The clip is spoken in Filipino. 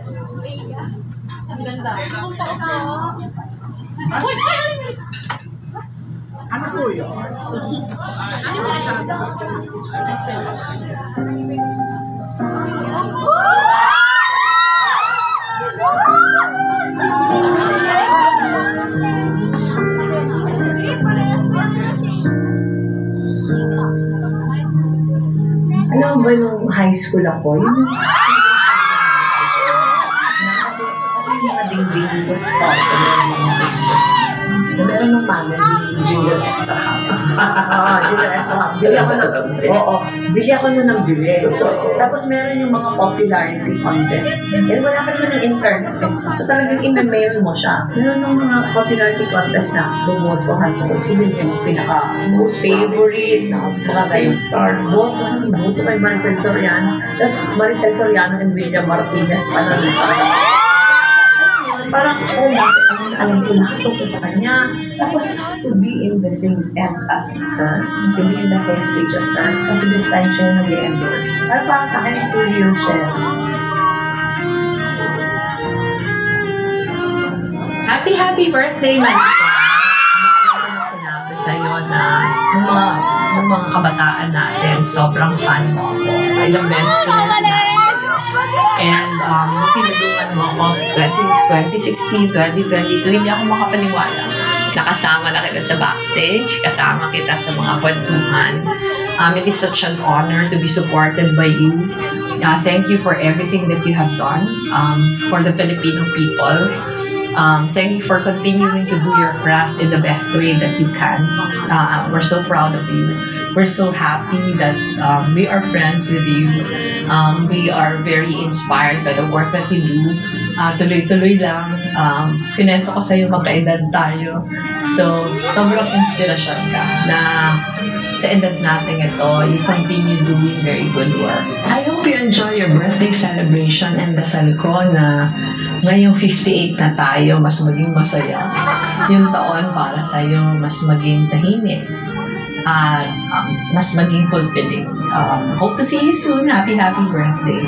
Ang ganda. Ano po yun? Ano mo rin sa Alam mo ba nung high school ako, yun yung mga dingding ko sa top ko ng mga posters. Meron ng magazine, Jingle Extra Hub. Oo, Jingle Extra Hub. Bili ako nun ng bili. Tapos meron yung mga popularity contest. And wala pa naman ng internet. So talagang ina-mail mo siya. Meron ng mga popularity contest na bumotohan mo. Sino yung pinaka most favorite na mga guys star. Boto kay Maricel Soriano. Tapos Maricel Soriano and William Martinez pa na parang, oh, alam ko na ito sa kanya. Tapos, to be in the same end as her, to be in the same stage as her, kasi this time siya yung nag-endorse. Pero parang sa akin, serious siya. Happy birthday, Marisa! Sinabi sa'yo na ng mga kabataan natin, sobrang fan mo ako. Ilang beses ko na sinabi. And tinulungan mo ako sa 2016, 2022, hindi ako makapaniwala. Nakasama na kita sa backstage, kasama kita sa mga kwentuhan. It is such an honor to be supported by you. Thank you for everything that you have done for the Filipino people. Thank you for continuing to do your craft in the best way that you can. We're so proud of you. We're so happy that we are friends with you. We are very inspired by the work that you do. Tuloy-tuloy lang. Kinento ko sa'yo magkaedad tayo. So, sobrang inspirasyon ka na sa edad natin ito, you continue doing very good work. I hope you enjoy your birthday celebration and dasal ko na ngayong 58 na tayo, mas maging masaya. Yung taon para sa'yo, mas maging tahimik. At mas maging fulfilling. Hope to see you soon. Happy birthday.